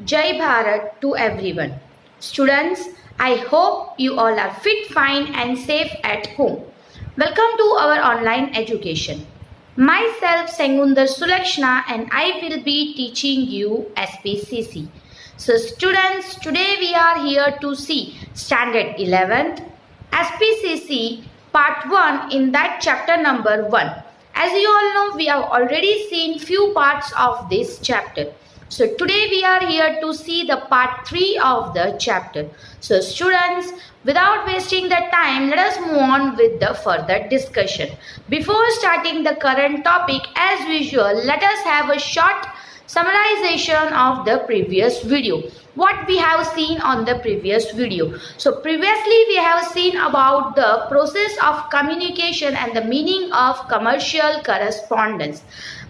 Jai Bharat to everyone. Students, I hope you all are fit, fine and safe at home. Welcome to our online education. Myself Sengundar Sulakshna and I will be teaching you SPCC. So students, today we are here to see Standard 11th SPCC Part 1 in that chapter number 1. As you all know, we have already seen few parts of this chapter. So today we are here to see the part 3 of the chapter. So students, without wasting the time, let us move on with the further discussion. Before starting the current topic, as usual, let us have a short summarization of the previous video. What we have seen on the previous video. So previously we have seen about the process of communication and the meaning of commercial correspondence.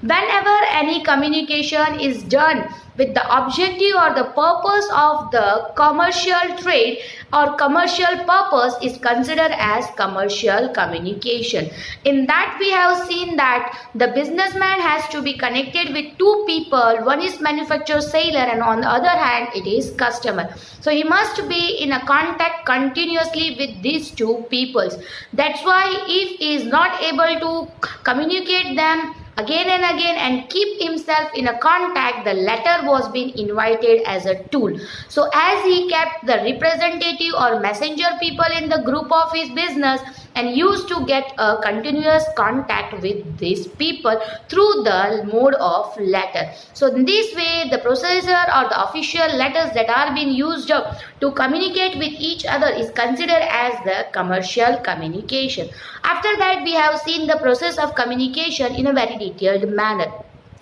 Whenever any communication is done with the objective or the purpose of the commercial trade or commercial purpose is considered as commercial communication. In that we have seen that the businessman has to be connected with two people. One is manufacturer seller and on the other hand it is customer. So he must be in a contact continuously with these two peoples. That's why if he is not able to communicate them again and again and keep himself in a contact, the letter was being invited as a tool. So as he kept the representative or messenger people in the group of his business and used to get a continuous contact with these people through the mode of letter. So in this way, the processor or the official letters that are being used to communicate with each other is considered as the commercial communication. After that, we have seen the process of communication in a very detailed manner.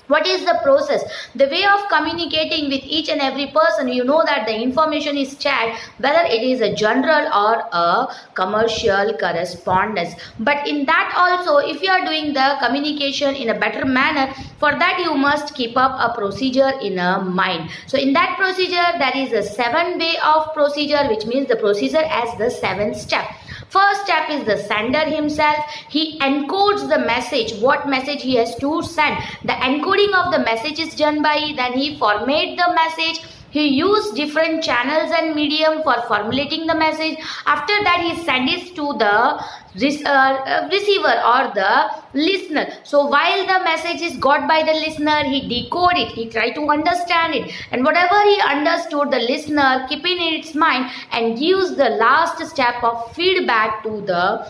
What is the process? The way of communicating with each and every person. You know that the information is shared whether it is a general or a commercial correspondence. But in that also, if you are doing the communication in a better manner, for that you must keep up a procedure in a mind. So in that procedure, there is a 7-way of procedure, which means the procedure as the 7th step. First step is the sender himself. He encodes the message, what message he has to send. The encoding of the message is done by, then he formate the message. He used different channels and medium for formulating the message. After that, he sends it to the receiver or the listener. So while the message is got by the listener, he decode it, he try to understand it, and whatever he understood, the listener keep in its mind and gives the last step of feedback to the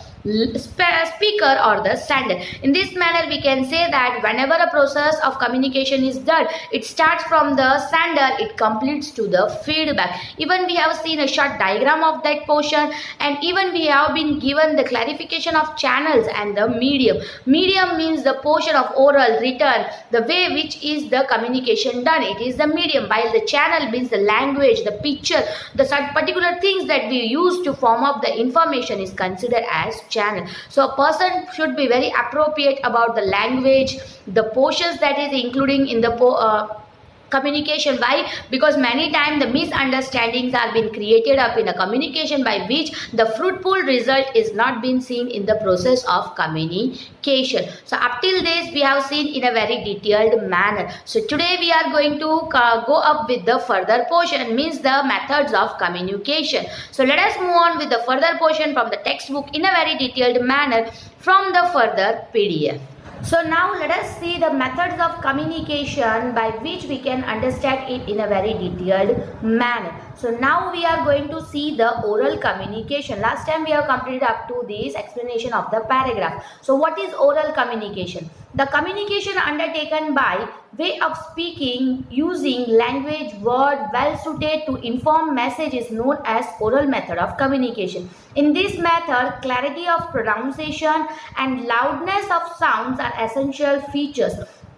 speaker or the sender. In this manner, we can say that whenever a process of communication is done, it starts from the sender, it completes to the feedback. Even we have seen a short diagram of that portion, and even we have been given the clarification of channels and the medium. Medium means the portion of oral, written, the way which is the communication done. It is the medium, while the channel means the language, the picture, the particular things that we use to form up the information is considered as channel. So a person should be very appropriate about the language, the portions that is including in the communication. Why? Because many times the misunderstandings are being created up in a communication by which the fruitful result is not being seen in the process of communication. So up till this we have seen in a very detailed manner. So today we are going to go up with the further portion, means the methods of communication. So let us move on with the further portion from the textbook in a very detailed manner from the further PDF. So now let us see the methods of communication by which we can understand it in a very detailed manner. So now we are going to see the oral communication. Last time we have completed up to this explanation of the paragraph. So what is oral communication? The communication undertaken by way of speaking using language, word well suited to inform message is known as oral method of communication. In this method, clarity of pronunciation and loudness of sounds are essential features.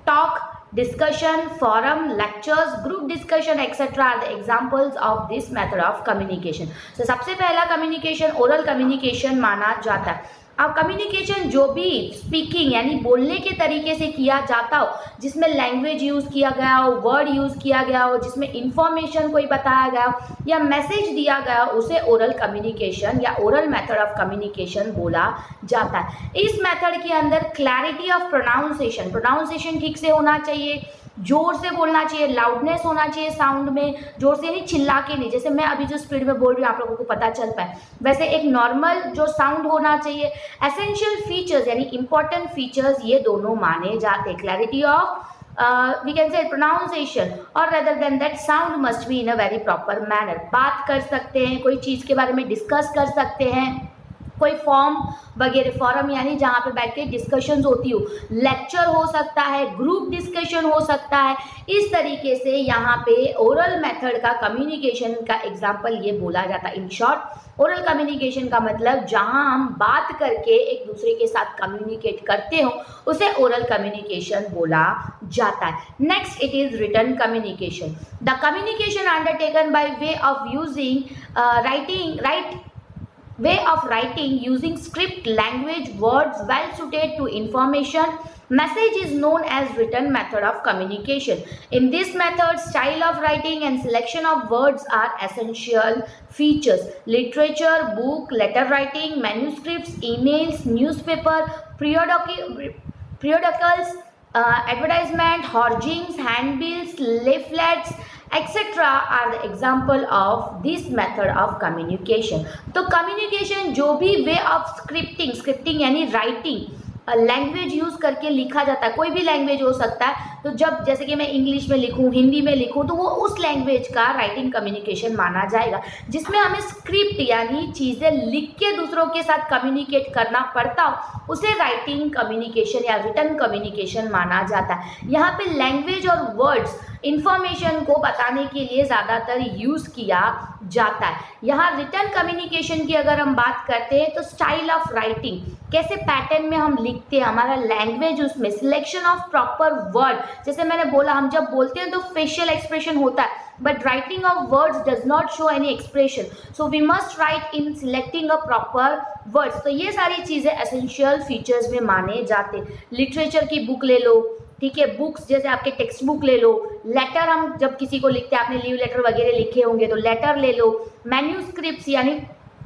Talk, discussion, forum, lectures, group discussion, etc. are the examples of this method of communication. So सबसे पहला communication oral communication माना जाता है. अब communication जो भी speaking यानी बोलने के तरीके से किया जाता हो, जिसमें लैंग्वेज यूज़ किया गया हो, वर्ड यूज़ किया गया हो, जिसमें इंफॉर्मेशन कोई बताया गया हो या मैसेज दिया गया हो, उसे ओरल कम्युनिकेशन या ओरल मेथड ऑफ कम्युनिकेशन बोला जाता है. इस मेथड के अंदर क्लैरिटी ऑफ प्रोनाउंसिएशन ठीक से होना चाहिए. जोर से बोलना चाहिए, लाउडनेस होना चाहिए साउंड में, जोर से नहीं, चिल्ला के नहीं, जैसे मैं अभी जो स्पीड में बोल रही हूँ आप लोगों को पता चल पाए वैसे एक नॉर्मल जो साउंड होना चाहिए। एसेंशियल फीचर्स यानी इंपॉर्टेंट फीचर्स ये दोनों माने जाते। Clarity of we can say pronunciation or rather than that sound must be in a very proper manner। बात कर सकते हैं, कोई चीज़ के बारे में डिस्कस कर सकते हैं, कोई फॉर्म वगैरह, फॉरम यानी जहाँ पे बैठ के डिस्कशंस होती हो, लेक्चर हो सकता है, ग्रुप डिस्कशन हो सकता है। इस तरीके से यहाँ पे ओरल मेथड का कम्युनिकेशन का एग्जाम्पल ये बोला जाता है। इन शॉर्ट ओरल कम्युनिकेशन का मतलब जहाँ हम बात करके एक दूसरे के साथ कम्युनिकेट करते हो उसे ओरल कम्युनिकेशन बोला जाता है। Next it is written communication. The communication undertaken by way of using way of writing using script language words well suited to information message is known as written method of communication. In this method style of writing and selection of words are essential features. Literature, book, letter writing, manuscripts, emails, newspaper, periodicals, advertisement, hoardings, handbills, leaflets etc are the example of this method of communication। तो communication जो भी way of scripting यानी writing language use करके लिखा जाता है, कोई भी लैंग्वेज हो सकता है। तो जब जैसे कि मैं इंग्लिश में लिखूं, हिंदी में लिखूं, तो वो उस लैंग्वेज का राइटिंग कम्युनिकेशन माना जाएगा जिसमें हमें स्क्रिप्ट यानी चीज़ें लिख के दूसरों के साथ कम्युनिकेट करना पड़ता हो, उसे राइटिंग कम्युनिकेशन या रिटन कम्युनिकेशन माना जाता है। यहाँ पे लैंग्वेज और वर्ड्स इंफॉर्मेशन को बताने के लिए ज़्यादातर यूज़ किया जाता है। यहाँ रिटन कम्युनिकेशन की अगर हम बात करते हैं तो स्टाइल ऑफ राइटिंग, कैसे पैटर्न में हम लिखते हैं, हमारा लैंग्वेज, उसमें सिलेक्शन ऑफ प्रॉपर वर्ड, जैसे मैंने बोला हम जब बोलते हैं तो फेशियल एक्सप्रेशन होता है but writing of words does not show any expression, so we must write in selecting a proper words। तो ये सारी चीज़ें एसेंशियल फीचर्स में माने जाते। लिटरेचर की बुक ले लो, ठीक है, बुक्स जैसे आपके टेक्स्ट बुक ले लो, लेटर हम जब किसी को लिखते हैं, आपने लीव लेटर वगैरह लिखे होंगे तो लेटर ले लो, मैन्यूस्क्रिप्ट्स यानी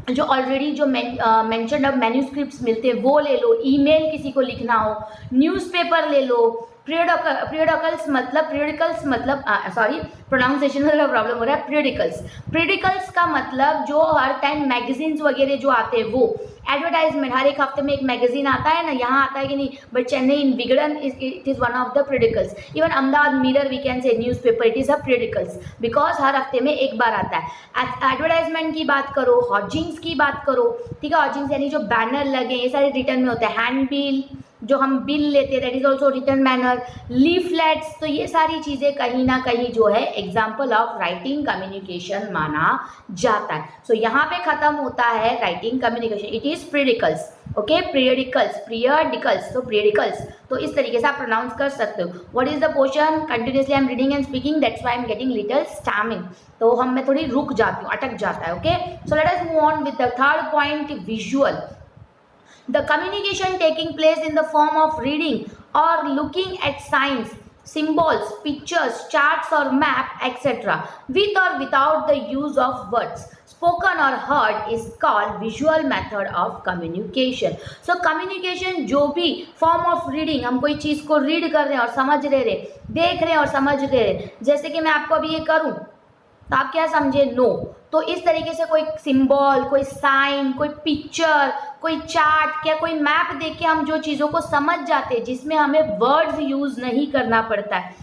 जो ऑलरेडी जो मेंशन्ड अब मैन्यूस्क्रिप्ट्स मिलते हैं वो ले लो, ईमेल किसी को लिखना हो, न्यूज़पेपर ले लो, पीरियडिकल्स मतलब सॉरी प्रोनाउंसिएशन में प्रॉब्लम हो रहा है। पीरियडिकल्स का मतलब जो हर टाइम मैगजीन्स वगैरह जो आते हैं वो, एडवर्टाइजमेंट हर एक हफ्ते में एक मैगजीन आता है ना, यहाँ आता है कि नहीं, बट चेन्नई इन विगड़न it is one of the periodicals. Even Ahmedabad Mirror we can say newspaper, it is a periodicals because हर हफ्ते में एक बार आता है। एडवर्टाइजमेंट की बात करो, हॉर्जिंग्स की बात करो, ठीक है, हॉर्जिंग्स यानी जो बैनर लगे ये सारे रिटर्न में होते हैं। हैंडबिल जो हम बिल लेते हैं that is also written manner, leaflets, तो ये सारी चीज़ें कहीं ना कहीं जो है एग्जाम्पल ऑफ राइटिंग कम्युनिकेशन माना जाता है। सो यहाँ पे खत्म होता है writing communication. It is periodicals, okay, periodicals, तो पीरियडिकल्स, तो इस तरीके से आप प्रोनाउंस कर सकते हो। What is the portion, continuously I am reading and speaking that's why I am getting little stammering, तो मैं थोड़ी रुक जाती हूँ, अटक जाता है। Okay, so let us move on with the third point, visual. The communication taking place in the form of reading or looking at signs, symbols, pictures, charts or map, etc. with or without the use of words, spoken or heard, is called visual method of communication। So communication जो भी form of reading, हम कोई चीज़ को read कर रहे हैं और समझ रहे, देख रहे हैं और समझ रहे, जैसे कि मैं आपको अभी ये करूँ तो आप क्या समझे, नो, तो इस तरीके से कोई सिंबल, कोई साइन, कोई पिक्चर, कोई चार्ट या कोई मैप देख के हम जो चीज़ों को समझ जाते हैं जिसमें हमें वर्ड्स यूज नहीं करना पड़ता है,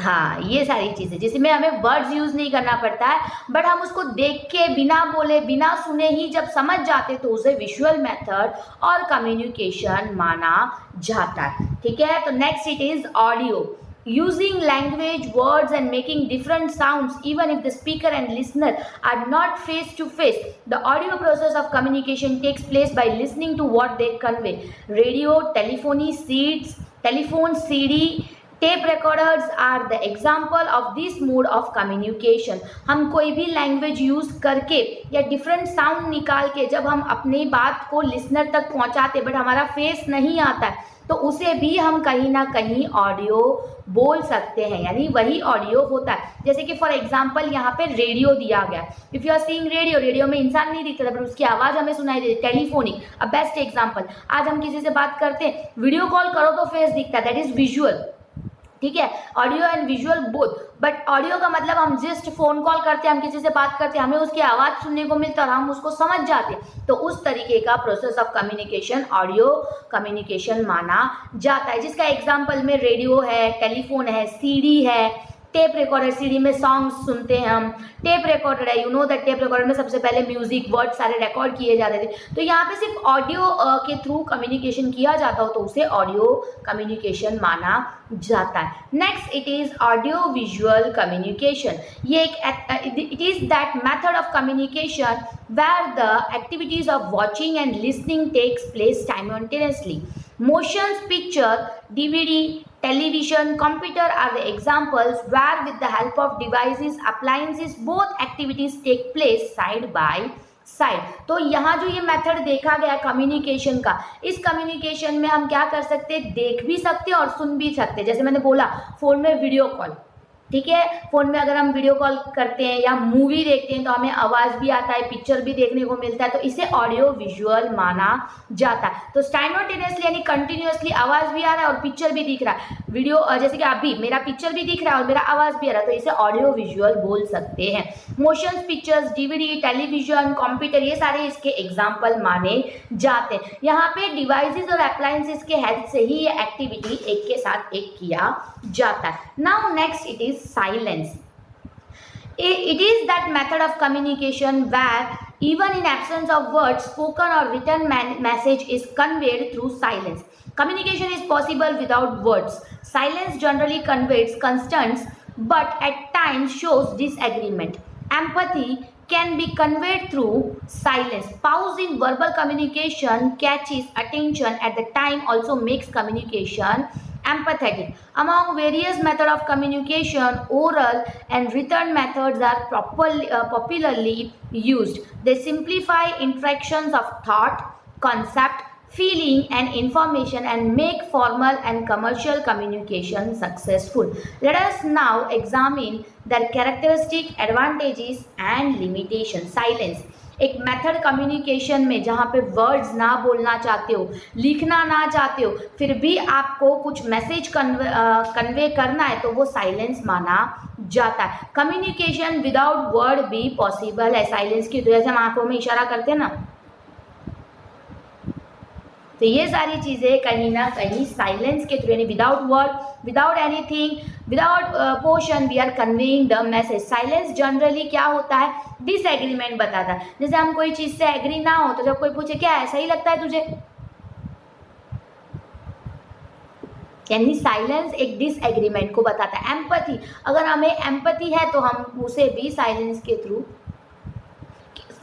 हाँ, ये सारी चीज़ें जिसमें हमें वर्ड्स यूज नहीं करना पड़ता है बट हम उसको देख के बिना बोले बिना सुने ही जब समझ जाते तो उसे विजुअल मेथड और कम्युनिकेशन माना जाता है। ठीक है, तो next it is audio. Using language, words and making different sounds even if the speaker and listener are not face to face. The audio process of communication takes place by listening to what they convey. Radio, telephony, telephone, CD, tape recorders are the example of this mode of communication। हम कोई भी language use करके या different sound निकाल के जब हम अपनी बात को लिसनर तक पहुंचाते बट हमारा फेस नहीं आता है तो उसे भी हम कहीं ना कहीं ऑडियो बोल सकते हैं, यानी वही ऑडियो होता है। जैसे कि फॉर एग्जांपल यहाँ पे रेडियो दिया गया, if you are seeing radio, radio में इंसान नहीं दिखता था पर उसकी आवाज हमें सुनाई देती। टेलीफोनिक, अ बेस्ट एग्जांपल, आज हम किसी से बात करते हैं, वीडियो कॉल करो तो फेस दिखता है, दैट इज विजुअल, ठीक है, audio and visual both. But audio का मतलब हम जस्ट फोन कॉल करते हैं, हम किसी से बात करते हैं, हमें उसकी आवाज सुनने को मिलता है और हम उसको समझ जाते हैं, तो उस तरीके का process of communication audio communication माना जाता है। जिसका एग्जांपल में रेडियो है, टेलीफोन है, सीडी है, टेप रिकॉर्डर, सीडी में सॉन्ग्स सुनते हैं हम, टेप रिकॉर्डर है, you know that tape recorder में सबसे पहले म्यूजिक वर्ड सारे रिकॉर्ड किए जाते थे। तो यहाँ पे सिर्फ ऑडियो के थ्रू कम्युनिकेशन किया जाता हो तो उसे ऑडियो कम्युनिकेशन माना जाता है। Next it is audio visual communication. ये एक it is that method of communication where the activities of watching and listening takes place simultaneously. Motions picture, DVD, television, computer are the examples where with the help of devices, appliances, both activities take place side by side. तो यहाँ जो ये method देखा गया communication का, इस communication में हम क्या कर सकते हैं, देख भी सकते हैं और सुन भी सकते हैं। जैसे मैंने बोला फोन में वीडियो कॉल, ठीक है, फोन में अगर हम वीडियो कॉल करते हैं या मूवी देखते हैं तो हमें आवाज भी आता है, पिक्चर भी देखने को मिलता है, तो इसे ऑडियो विजुअल माना जाता है। तो साइमल्टेनियसली यानी कंटिन्यूअसली आवाज भी आ रहा है और पिक्चर भी दिख रहा है, वीडियो जैसे कि अभी मेरा पिक्चर भी दिख रहा है और मेरा आवाज भी आ रहा है, तो इसे ऑडियो विजुअल बोल सकते हैं। Motions pictures, DVD, television, computer, ये सारे इसके एग्जाम्पल माने जाते हैं। यहाँ पे डिवाइसेस और अप्लायंसेस के हेल्प से ही ये एक्टिविटी एक के साथ एक किया जाता है। Now next it is silence. It is that method of communication where even in absence of words, spoken or written message is conveyed through silence. Communication is possible without words. Silence generally conveys concerns but at times shows disagreement. Empathy can be conveyed through silence. Pause in verbal communication catches attention at the time, also makes communication empathetic. Among various methods of communication, oral and written methods are popularly used. They simplify interactions of thought, concept, feeling and information and make formal and commercial communication successful. Let us now examine their characteristics, advantages and limitations. Silence एक method communication में जहाँ पे words ना बोलना चाहते हो, लिखना ना चाहते हो, फिर भी आपको कुछ मैसेज कन्वे करना है तो वो साइलेंस माना जाता है। कम्युनिकेशन विदाउट वर्ड भी पॉसिबल है साइलेंस की, तो जैसे हम आंखों में इशारा करते हैं ना, तो ये सारी चीज़ें कहीं ना कहीं साइलेंस के थ्रू, यानी without word, without anything, without portion we are conveying the message. Silence generally क्या होता है, डिसएग्रीमेंट बताता है। जैसे हम कोई चीज़ से एग्री ना हो तो जब कोई पूछे क्या है, सही लगता है तुझे, यानी साइलेंस एक डिसएग्रीमेंट को बताता है। एम्पैथी, अगर हमें एम्पैथी है तो हम उसे भी साइलेंस के थ्रू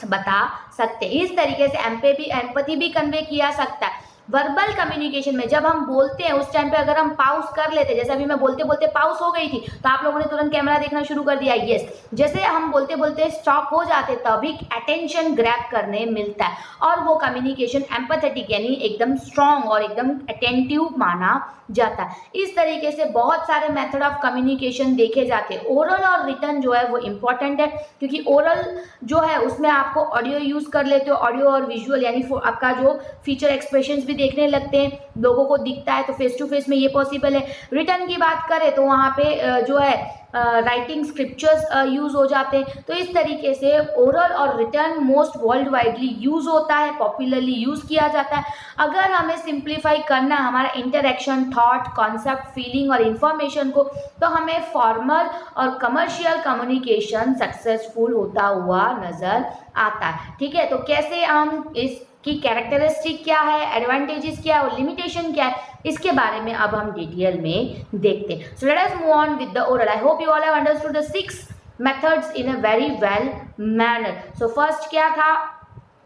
बता सकते हैं। इस तरीके से एम्पैथी भी कन्वे किया सकता है। वर्बल कम्युनिकेशन में जब हम बोलते हैं उस टाइम पे अगर हम पाउस कर लेते, जैसे अभी मैं बोलते बोलते पाउस हो गई थी तो आप लोगों ने तुरंत कैमरा देखना शुरू कर दिया, यस। जैसे हम बोलते बोलते स्टॉप हो जाते तभी अटेंशन ग्रैब करने मिलता है और वो कम्युनिकेशन एम्पैथेटिक यानी एकदम स्ट्रॉन्ग और एकदम अटेंटिव माना जाता है। इस तरीके से बहुत सारे मेथड ऑफ कम्युनिकेशन देखे जाते हैं। ओरल और रिटन जो है वो इम्पॉर्टेंट है क्योंकि ओरल जो है उसमें आपको ऑडियो यूज कर लेते हो, ऑडियो और विजुअल यानी आपका जो फीचर एक्सप्रेशंस भी देखने लगते हैं, लोगों को दिखता है, तो फेस टू फेस में ये पॉसिबल है। रिटन की बात करें तो वहाँ पे जो है राइटिंग स्क्रिप्चर्स यूज हो जाते हैं। तो इस तरीके से ओरल और written most world widely use होता है, पॉपुलरली यूज किया जाता है। अगर हमें सिंप्लीफाई करना है हमारा इंटरेक्शन, थॉट, कॉन्सेप्ट, फीलिंग और इंफॉर्मेशन को, तो हमें फॉर्मल और कमर्शियल कम्युनिकेशन सक्सेसफुल होता हुआ नजर आता है। ठीक है, तो कैसे हम इसकी कैरेक्टरिस्टिक क्या है, एडवांटेजेस क्या है और लिमिटेशन क्या है, इसके बारे में अब हम डिटेल में देखते हैं। So let us move on with the oral. I hope you all have understood the 6 methods in a very well manner. So first क्या था,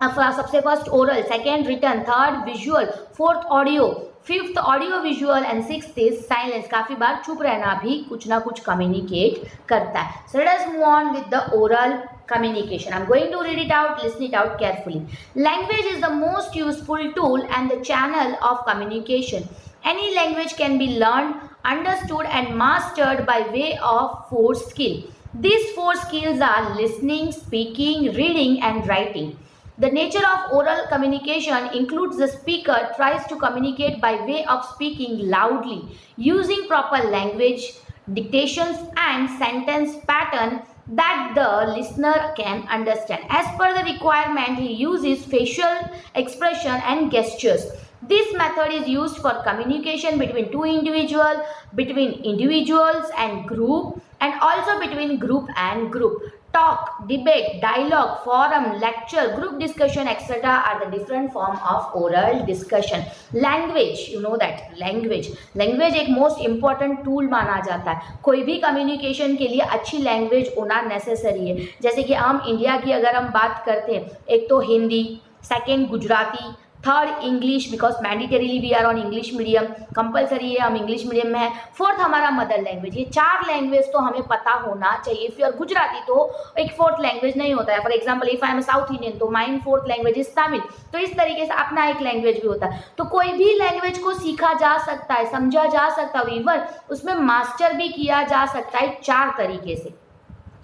सबसे first oral, second written, third visual, fourth audio, fifth audio visual and sixth is silence. काफी बार चुप रहना भी कुछ ना कुछ कम्युनिकेट करता है। सो let us move on with the oral communication. I'm going to read it out, listen it out carefully. Language is the most useful tool and the channel of communication. Any language can be learned, understood and mastered by way of 4 skills. These 4 skills are listening, speaking, reading and writing. The nature of oral communication includes the speaker tries to communicate by way of speaking loudly, using proper language, dictations and sentence pattern that the listener can understand. As per the requirement, he uses facial expression and gestures. This method is used for communication between two individuals, between individuals and group, and also between group and group. Talk, debate, dialogue, forum, lecture, group discussion, etc. are the different form of oral discussion. Language, you know that language एक most important tool माना जाता है. कोई भी communication के लिए अच्छी language होना necessary है. जैसे कि हम इंडिया की अगर हम बात करते हैं, एक तो Hindi, second Gujarati, third English, because mandatorily we are on English medium, compulsory है हम इंग्लिश मीडियम में है. फोर्थ हमारा मदर लैंग्वेज. ये 4 लैंग्वेज तो हमें पता होना चाहिए. इफ यू आर गुजराती तो एक 4th लैंग्वेज नहीं होता है. For example if I am south Indian तो mine 4th language is Tamil. तो इस तरीके से अपना एक लैंग्वेज भी होता है. तो कोई भी लैंग्वेज को सीखा जा सकता है, समझा जा सकता है, इवन उसमें मास्टर भी किया जा सकता है 4 तरीके से.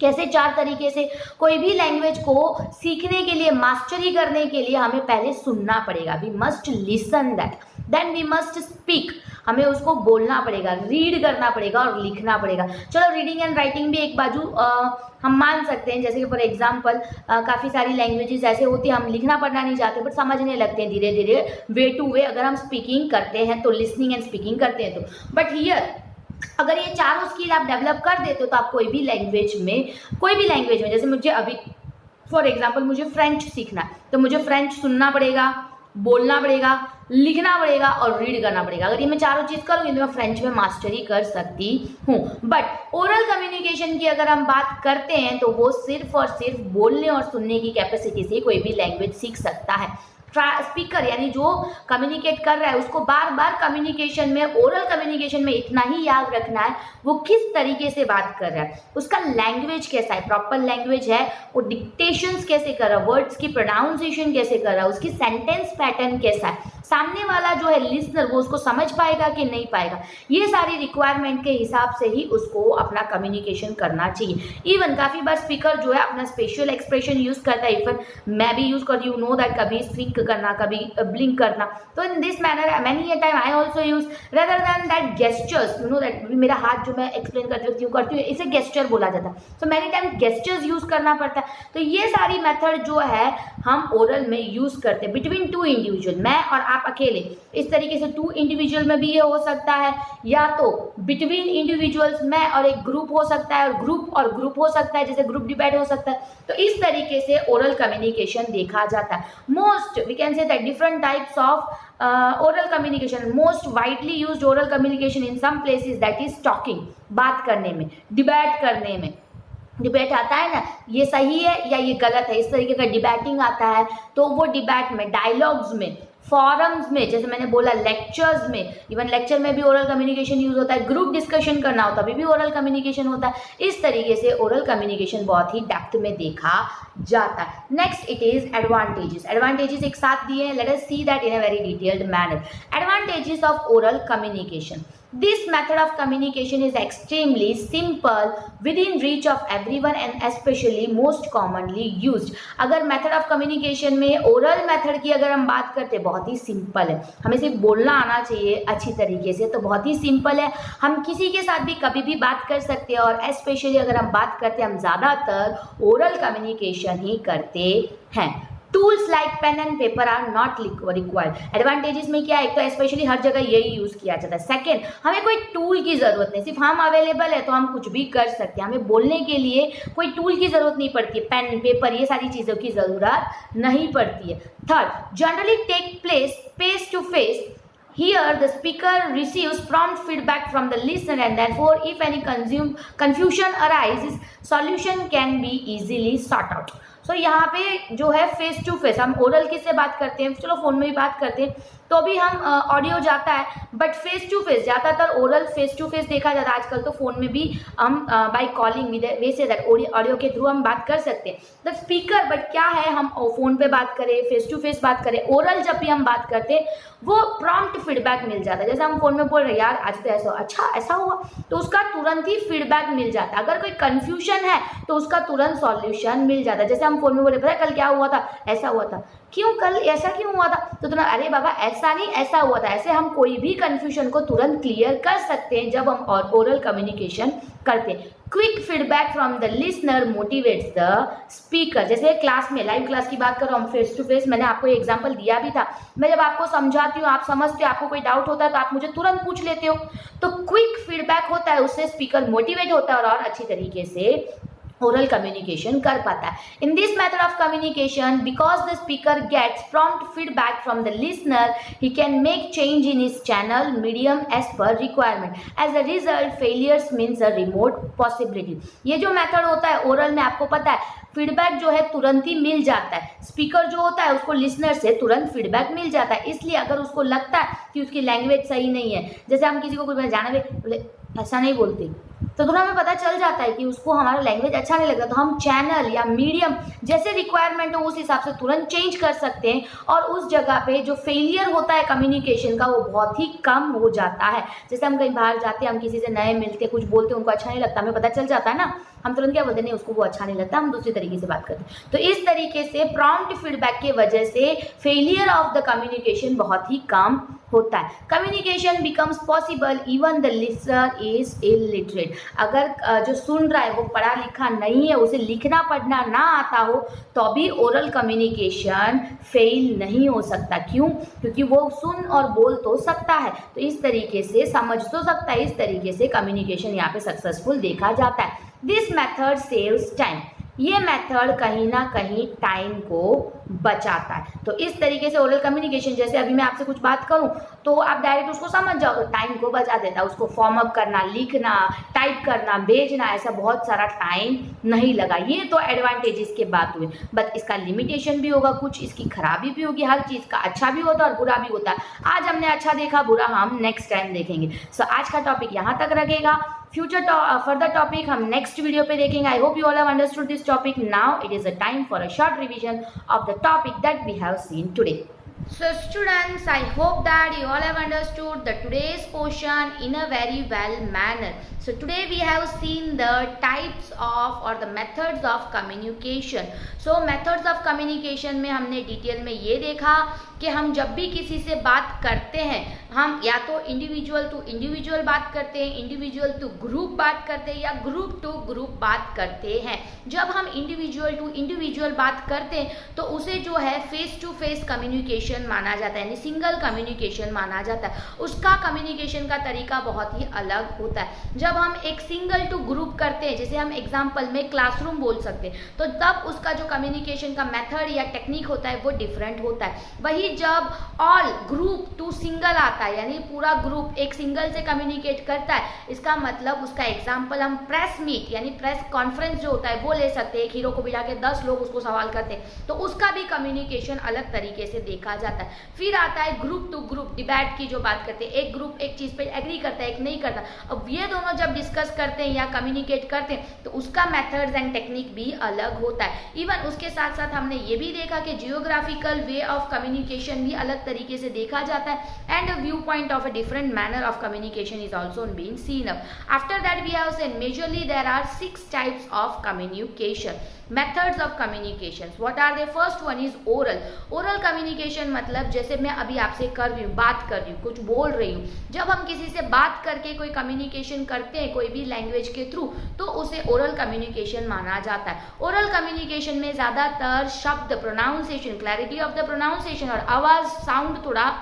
कैसे 4 तरीके से? कोई भी लैंग्वेज को सीखने के लिए, मास्टरी करने के लिए हमें पहले सुनना पड़ेगा. We must listen that, then we must speak. हमें उसको बोलना पड़ेगा, रीड करना पड़ेगा और लिखना पड़ेगा. चलो रीडिंग एंड राइटिंग भी एक बाजू हम मान सकते हैं. जैसे कि फॉर एग्जांपल काफ़ी सारी लैंग्वेजेस ऐसे होती हैं हम लिखना पढ़ना नहीं चाहते बट समझने लगते हैं धीरे धीरे, वे टू वे. अगर हम स्पीकिंग करते हैं तो, लिसनिंग एंड स्पीकिंग करते हैं तो. बट हियर अगर ये चारों स्किल आप डेवलप कर देते हो तो आप कोई भी लैंग्वेज में जैसे मुझे अभी फॉर एग्जांपल मुझे फ्रेंच सीखना है तो मुझे फ्रेंच सुनना पड़ेगा, बोलना पड़ेगा, लिखना पड़ेगा और रीड करना पड़ेगा. अगर ये मैं चारों चीज़ करूँगी तो मैं फ्रेंच में मास्टरी कर सकती हूँ. बट ओरल कम्युनिकेशन की अगर हम बात करते हैं तो वो सिर्फ और सिर्फ बोलने और सुनने की कैपेसिटी से कोई भी लैंग्वेज सीख सकता है. स्पीकर यानी जो कम्युनिकेट कर रहा है उसको बार बार कम्युनिकेशन में, ओरल कम्युनिकेशन में इतना ही याद रखना है वो किस तरीके से बात कर रहा है, उसका लैंग्वेज कैसा है, प्रॉपर लैंग्वेज है, वो डिक्टेशंस कैसे कर रहा है, वर्ड्स की प्रोनाउंसिएशन कैसे कर रहा है, उसकी सेंटेंस पैटर्न कैसा है, सामने वाला जो है लिसनर वो उसको समझ पाएगा कि नहीं पाएगा. ये सारी रिक्वायरमेंट के हिसाब से ही उसको अपना कम्युनिकेशन करना चाहिए. इवन काफ़ी बार स्पीकर जो है अपना स्पेशल एक्सप्रेशन यूज़ करता है. इवन मैं भी यूज़ करती हूँ, नो दैट, कभी स्विंक करना, कभी ब्लिंक करना. तो in this manner many a time I also use rather than that gestures, you know that मेरा हाथ जो मैं एक्सप्लेन करती हूँ इसे गेस्चर बोला जाता है. So many time gestures use करना पड़ता है. तो ये सारी मेथड जो है हम ओरल में यूज़ करते हैं बिटवीन 2 इंडिविजुअल, मैं और आप अकेले. इस तरीके से 2 इंडिविजुअल में भी ये हो सकता है, या तो बिटवीन इंडिविजुअल्स मैं और एक ग्रुप हो सकता है, और ग्रुप हो सकता है, जैसे ग्रुप डिबेट हो सकता है. तो इस तरीके से ओरल कम्युनिकेशन देखा जाता है. Most we can say that different types of oral communication. most widely used oral communication in some places that is talking, बात करने में, डिबेट करने में. डिबेट आता है ना, ये सही है या ये गलत है, इस तरीके का डिबेटिंग आता है. तो वो डिबेट में, डायलॉग्स में, फॉरम्स में, जैसे मैंने बोला लेक्चर्स में, इवन लेक्चर में भी ओरल कम्युनिकेशन यूज होता है. ग्रुप डिस्कशन करना होता है, अभी भी ओरल कम्युनिकेशन होता है. इस तरीके से ओरल कम्युनिकेशन बहुत ही डेप्थ में देखा जाता है. Next it is advantages. Advantages एक साथ दिए हैं, let us see that in a very detailed manner. Advantages of oral communication. This method of communication is extremely simple, within reach of everyone and especially most commonly used. अगर method of communication में oral method की अगर हम बात करते हैं, बहुत ही simple है. हमें सिर्फ बोलना आना चाहिए अच्छी तरीके से, तो बहुत ही simple है. हम किसी के साथ भी कभी भी बात कर सकते हैं और especially अगर हम बात करते हैं, हम ज़्यादातर oral communication ही करते हैं. Tools like pen and paper are not required. Advantages में क्या है, एक तो स्पेशली हर जगह यही यूज़ किया जाता है. सेकेंड, हमें कोई टूल की ज़रूरत नहीं, सिर्फ हम अवेलेबल है तो हम कुछ भी कर सकते हैं. हमें बोलने के लिए कोई टूल की ज़रूरत नहीं पड़ती है, पेन पेपर ये सारी चीज़ों की ज़रूरत नहीं पड़ती है. Third, generally take place face to face. Here the speaker receives prompt feedback from the listener and therefore if any confusion arises, solution can be easily sought out. सो यहाँ पे जो है फेस टू फेस, हम oral किससे बात करते हैं, चलो फोन में भी बात करते हैं तो भी हम ऑडियो जाता है, बट फेस टू फेस ज़्यादातर ओरल फेस टू फेस देखा जाता है। आजकल तो फोन में भी हम बाय कॉलिंग वैसे दैट ऑडियो के थ्रू हम बात कर सकते हैं द स्पीकर। बट क्या है, हम फोन पे बात करें, फेस टू फेस बात करें, ओरल जब भी हम बात करते हैं वो प्रॉम्प्ट फीडबैक मिल जाता है। जैसे हम फोन में बोल रहे हैं यार आज तो ऐसा, अच्छा ऐसा हुआ, तो उसका तुरंत ही फीडबैक मिल जाता है। अगर कोई कंफ्यूजन है तो उसका तुरंत सॉल्यूशन मिल जाता है। जैसे हम फोन में बोले पता है कल क्या हुआ था, ऐसा हुआ था, क्यों कल ऐसा क्यों हुआ था, तो तुरंत अरे बाबा ऐसा नहीं ऐसा हुआ था। ऐसे हम कोई भी कंफ्यूजन को तुरंत क्लियर कर सकते हैं जब हम ओरल कम्युनिकेशन करते हैं। Quick feedback from the listener motivates the speaker. जैसे क्लास में, लाइव क्लास की बात करो, हम फेस टू फेस, मैंने आपको एग्जांपल दिया भी था। मैं जब आपको समझाती हूँ, आप समझते हो, आपको कोई डाउट होता है तो आप मुझे तुरंत पूछ लेते हो, तो क्विक फीडबैक होता है, उससे स्पीकर मोटिवेट होता है और अच्छी तरीके से oral communication कर पाता है। In this method of communication, because the speaker gets prompt feedback from the listener, he can make change in his channel medium as per requirement. As a result, failures means a remote possibility. ये जो method होता है oral में, आपको पता है feedback जो है तुरंत ही मिल जाता है। स्पीकर जो होता है उसको लिसनर से तुरंत फीडबैक मिल जाता है। इसलिए अगर उसको लगता है कि उसकी लैंग्वेज सही नहीं है, जैसे हम किसी को कुछ जाना बोले ऐसा नहीं बोलते, तो तुरंत हमें पता चल जाता है कि उसको हमारा लैंग्वेज अच्छा नहीं लगता, तो हम चैनल या मीडियम जैसे रिक्वायरमेंट हो उस हिसाब से तुरंत चेंज कर सकते हैं और उस जगह पे जो फेलियर होता है कम्युनिकेशन का वो बहुत ही कम हो जाता है। जैसे हम कहीं बाहर जाते हैं, हम किसी से नए मिलते, कुछ बोलते, उनको अच्छा नहीं लगता, हमें पता चल जाता है ना, हम तुरंत क्या बोलते हैं, नहीं उसको वो अच्छा नहीं लगता, हम दूसरी तरीके से बात करते हैं। तो इस तरीके से प्रॉम्प्ट फीडबैक की वजह से फेलियर ऑफ द कम्युनिकेशन बहुत ही कम होता है। Communication becomes possible even the listener is illiterate. अगर जो सुन रहा है वो पढ़ा लिखा नहीं है, उसे लिखना पढ़ना ना आता हो, तो भी ओरल कम्युनिकेशन फेल नहीं हो सकता। क्यों? क्योंकि वो सुन और बोल तो सकता है, तो इस तरीके से समझ तो सकता है। इस तरीके से कम्युनिकेशन यहाँ पे सक्सेसफुल देखा जाता है। This method saves time. ये मेथड कहीं ना कहीं टाइम को बचाता है। तो इस तरीके से ओरल कम्युनिकेशन, जैसे अभी मैं आपसे कुछ बात करूं तो आप डायरेक्ट उसको समझ जाओ, तो टाइम को बचा देता है। उसको फॉर्म अप करना, लिखना, टाइप करना, भेजना, ऐसा बहुत सारा टाइम नहीं लगा। ये तो एडवांटेजेस की बात हुई, बट इसका लिमिटेशन भी होगा, कुछ इसकी खराबी भी होगी। हर चीज़ का अच्छा भी होता है और बुरा भी होता है। आज हमने अच्छा देखा, बुरा हम नेक्स्ट टाइम देखेंगे। सो आज का टॉपिक यहाँ तक रहेगा। फर्दर टॉपिक हम नेक्स्ट वीडियो पे देखेंगे। आई hope you all have understood this topic. Now it is a time for a short revision of the topic that we have seen today. So students, I hope that you all have understood the today's portion in a very well manner. So today we have seen the types of or the methods of communication. So methods of communication में हमने detail में ये देखा कि हम जब भी किसी से बात करते हैं, हम या तो इंडिविजुअल टू इंडिविजुअल बात करते हैं, इंडिविजुअल टू ग्रुप बात करते हैं, या ग्रुप टू ग्रुप बात करते हैं। जब हम इंडिविजुअल टू इंडिविजुअल बात करते हैं तो उसे जो है फेस टू फेस कम्युनिकेशन माना जाता है, यानी सिंगल कम्युनिकेशन माना जाता है। उसका कम्युनिकेशन का तरीका बहुत ही अलग होता है। जब हम एक सिंगल टू ग्रुप करते हैं, जैसे हम एग्जाम्पल में क्लासरूम बोल सकते हैं, तो तब उसका जो कम्युनिकेशन का मेथड या टेक्निक होता है वो डिफरेंट होता है। वही जब ऑल ग्रुप टू सिंगल आता है, यानी पूरा ग्रुप एक सिंगल से कम्युनिकेट करता है, इसका मतलब उसका एग्जाम्पल हम प्रेस मीट यानी प्रेस कॉन्फ्रेंस जो होता है वो ले सकते हैं। एक हीरो को बिठा के 10 लोग उसको सवाल करते हैं, तो उसका भी कम्युनिकेशन अलग तरीके से देखा जाता है। फिर आता है ग्रुप टू ग्रुप डिबेट की जो बात करते हैं, एक ग्रुप एक चीज पे एग्री करता है, एक नहीं करता। अब ये दोनों जब डिस्कस करते हैं या कम्युनिकेट करते हैं तो उसका मेथड्स एंड टेक्निक भी अलग होता है। इवन उसके साथ साथ हमने ये भी देखा कि जियोग्राफिकल वे ऑफ कम्युनिकेशन भी अलग तरीके से देखा जाता है, and view point of a different manner of communication is also been seen up. After that we have seen majorly there are 6 types of communication. Methods of communications, what are they? First one is oral. Oral communication मतलब जैसे मैं अभी आपसे कर रही हूँ, बात कर रही हूँ, कुछ बोल रही हूँ। जब हम किसी से बात करके कोई कम्युनिकेशन करते हैं कोई भी लैंग्वेज के थ्रू, तो उसे ओरल कम्युनिकेशन माना जाता है। ओरल कम्युनिकेशन में ज़्यादातर शब्द, pronunciation, clarity of the pronunciation और आवाज़, साउंड थोड़ा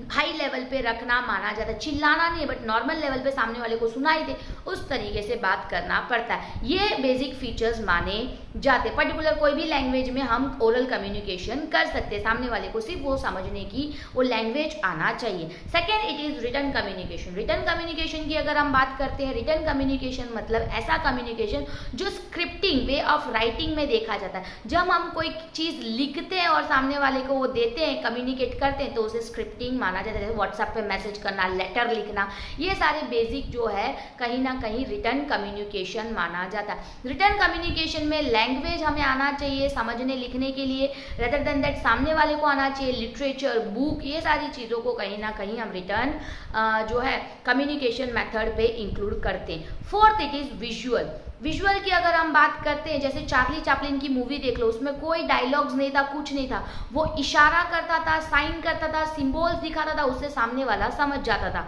हाई लेवल पे रखना माना जाता है, चिल्लाना नहीं बट नॉर्मल लेवल पे सामने वाले को सुनाई दे उस तरीके से बात करना पड़ता है। ये बेसिक फीचर्स माने जाते। पर्टिकुलर कोई भी लैंग्वेज में हम ओरल कम्युनिकेशन कर सकते हैं, सामने वाले को सिर्फ वो समझने की वो लैंग्वेज आना चाहिए। Second, it is written communication. Written communication की अगर हम बात करते हैं, रिटन कम्युनिकेशन मतलब ऐसा कम्युनिकेशन जो स्क्रिप्टिंग वे ऑफ राइटिंग में देखा जाता है। जब हम कोई चीज लिखते हैं और सामने वाले को वो देते हैं, कम्युनिकेट करते हैं, तो उसे स्क्रिप्टिंग माना जाता है। जैसे व्हाट्सएप पे मैसेज करना, लेटर लिखना, ये सारे बेसिक जो है कहीं ना कहीं रिटन कम्युनिकेशन माना जाता है। रिटन कम्युनिकेशन में लैंग्वेज हमें आना चाहिए समझने लिखने के लिए, रेदर देन दैट सामने वाले को आना चाहिए लिटरेचर, बुक, ये सारी चीज़ों को कहीं ना कहीं हम रिटन जो है कम्युनिकेशन मेथड पे इंक्लूड करते हैं। Fourth, it is visual. Visual की अगर हम बात करते हैं, जैसे चार्ली चैपलिन की मूवी देख लो, उसमें कोई डायलॉग्स नहीं था, कुछ नहीं था, वो इशारा करता था, साइन करता था, सिंबल्स दिखाता था, उससे सामने वाला समझ जाता था।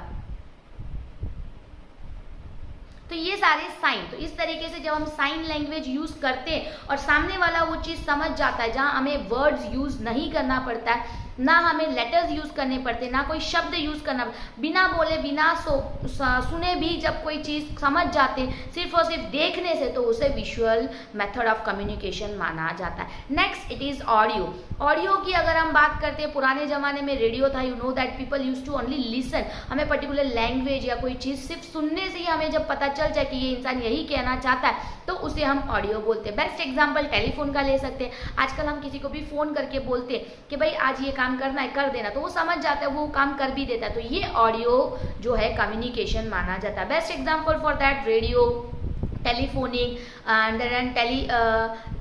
तो ये सारे साइन, तो इस तरीके से जब हम साइन लैंग्वेज यूज करते हैं और सामने वाला वो चीज समझ जाता है, जहां हमें वर्ड्स यूज नहीं करना पड़ता है, ना हमें लेटर्स यूज करने पड़ते, ना कोई शब्द यूज करना, बिना बोले बिना सुने भी जब कोई चीज समझ जाते सिर्फ और सिर्फ देखने से, तो उसे विजुअल मेथड ऑफ कम्युनिकेशन माना जाता है। Next, it is audio. Audio की अगर हम बात करते हैं, पुराने जमाने में रेडियो था, you know that people use to only listen. हमें पर्टिकुलर लैंग्वेज या कोई चीज सिर्फ सुनने से ही हमें जब पता चल जाए कि ये इंसान यही कहना चाहता है, तो उसे हम ऑडियो बोलते हैं। बेस्ट एग्जाम्पल टेलीफोन का ले सकते हैं। आजकल हम किसी को भी फोन करके बोलते हैं कि भाई आज ये काम करना है, कर देना, तो वो समझ जाता है, वो काम कर भी देता है। तो ये ऑडियो जो है कम्युनिकेशन माना जाता है। Best example for that radio, telephonic and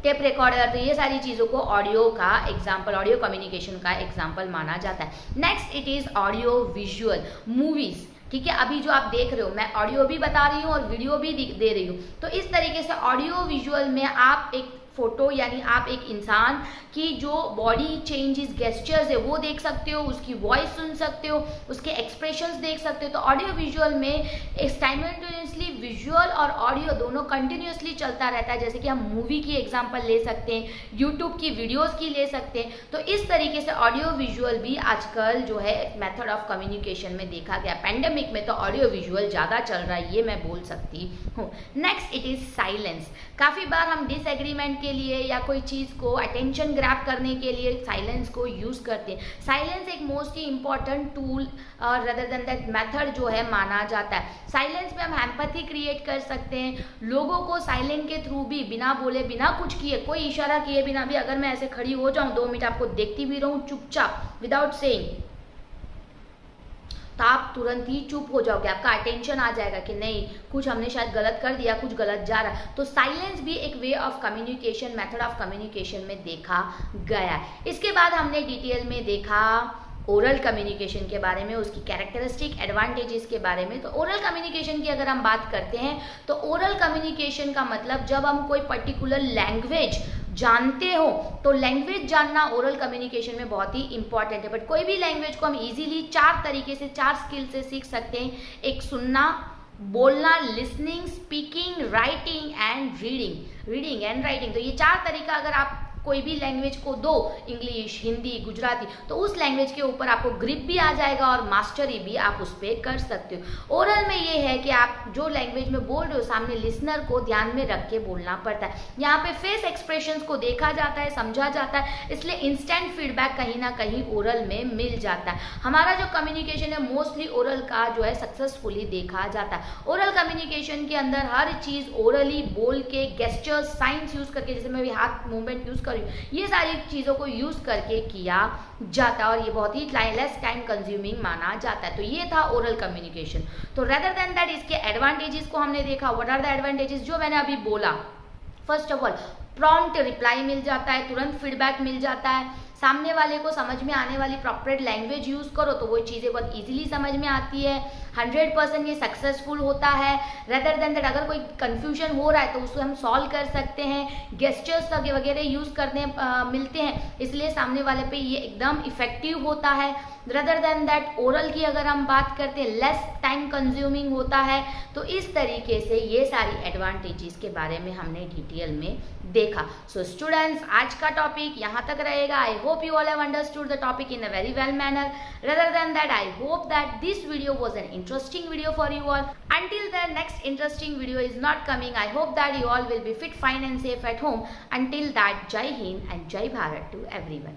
tape recorder, तो ये सारी चीज़ों को ऑडियो का एग्जाम्पल, ऑडियो कम्युनिकेशन का एग्जाम्पल माना जाता है। Next, it is audio visual. Movies, ठीक है, अभी जो आप देख रहे हो, मैं ऑडियो भी बता रही हूँ और वीडियो भी दे रही हूँ। तो इस तरीके से ऑडियो विजुअल में आप एक फोटो यानी आप एक इंसान की जो बॉडी चेंजेस, गेस्चर्स है वो देख सकते हो, उसकी वॉइस सुन सकते हो, उसके एक्सप्रेशंस देख सकते हो। तो ऑडियो विजुअल में साइमल्टेनियसली विजुअल और ऑडियो दोनों कंटिन्यूसली चलता रहता है। जैसे कि हम मूवी की एग्जांपल ले सकते हैं, यूट्यूब की वीडियोस की ले सकते हैं। तो इस तरीके से ऑडियो विजुअल भी आजकल जो है मेथड ऑफ कम्युनिकेशन में देखा गया। पैंडेमिक में तो ऑडियो विजुअल ज़्यादा चल रहा है, ये मैं बोल सकती हूँ। Next, it is silence. काफ़ी बार हम डिसएग्रीमेंट के लिए या कोई चीज़ को अटेंशन ग्रैब करने के लिए साइलेंस को यूज़ करते हैं। साइलेंस एक मोस्टली इंपॉर्टेंट टूल और रदर देन दैट मेथड जो है माना जाता है। साइलेंस में हम एम्पैथी क्रिएट कर सकते हैं, लोगों को साइलेंट के थ्रू भी, बिना बोले बिना कुछ किए, कोई इशारा किए बिना भी, अगर मैं ऐसे खड़ी हो जाऊँ 2 मिनट आपको देखती भी रहूँ चुपचाप विदाउट सेइंग, तो आप तुरंत ही चुप हो जाओगे, आपका अटेंशन आ जाएगा कि नहीं कुछ हमने शायद गलत कर दिया, कुछ गलत जा रहा है। तो साइलेंस भी एक way of communication, method of communication में देखा गया है। इसके बाद हमने डिटेल में देखा ओरल कम्युनिकेशन के बारे में, उसकी कैरेक्टरिस्टिक एडवांटेजेस के बारे में। तो ओरल कम्युनिकेशन की अगर हम बात करते हैं, तो ओरल कम्युनिकेशन का मतलब जब हम कोई पर्टिकुलर लैंग्वेज जानते हो, तो लैंग्वेज जानना ओरल कम्युनिकेशन में बहुत ही इंपॉर्टेंट है। बट कोई भी लैंग्वेज को हम इजीली 4 तरीके से, 4 स्किल से सीख सकते हैं। एक सुनना, बोलना, listening, speaking, writing and reading. Reading and writing, तो ये 4 तरीका अगर आप कोई भी लैंग्वेज को दो, इंग्लिश, हिंदी, गुजराती, तो उस लैंग्वेज के ऊपर आपको ग्रिप भी आ जाएगा और मास्टरी भी आप उस पर कर सकते हो। ओरल में ये है कि आप जो लैंग्वेज में बोल रहे हो, सामने लिसनर को ध्यान में रख के बोलना पड़ता है। यहाँ पे फेस एक्सप्रेशंस को देखा जाता है, समझा जाता है, इसलिए इंस्टेंट फीडबैक कहीं ना कहीं ओरल में मिल जाता है। हमारा जो कम्युनिकेशन है मोस्टली ओरल का जो है सक्सेसफुली देखा जाता है। ओरल कम्युनिकेशन के अंदर हर चीज़ ओरली बोल के, गेस्चर्स, साइंस यूज करके, जैसे मैं भी हाथ मूवमेंट यूज, ये सारी चीजों को यूज करके किया जाता है और ये बहुत ही लेस टाइम कंज्यूमिंग माना जाता है। तो ये था ओरल कम्युनिकेशन। तो रेदर देन दैट इसके एडवांटेजेस को हमने देखा। व्हाट आर द एडवांटेजेस जो मैंने अभी बोला? First of all prompt reply मिल जाता है, तुरंत फीडबैक मिल जाता है, सामने वाले को समझ में आने वाली प्रॉपर लैंग्वेज यूज करो तो वो चीज़ें बहुत इजीली समझ में आती है। 100% ये सक्सेसफुल होता है। रेदर देन दैट अगर कोई कंफ्यूजन हो रहा है तो उसको हम सॉल्व कर सकते हैं। गेस्चर्स वगैरह यूज करने मिलते हैं, इसलिए सामने वाले पे ये एकदम इफेक्टिव होता है। रेदर देन दैट ओरल की अगर हम बात करते हैं, लेस टाइम कंज्यूमिंग होता है। तो इस तरीके से ये सारी एडवांटेजेस के बारे में हमने डिटेल में देखा। सो स्टूडेंट्स, आज का टॉपिक यहाँ तक रहेगा। I hope hope you all have understood the topic in a very well manner. Rather than that, I hope that this video was an interesting video for you all. Until the next interesting video is not coming, I hope that you all will be fit, fine and safe at home. Until that, Jai Hind and Jai Bharat to everyone.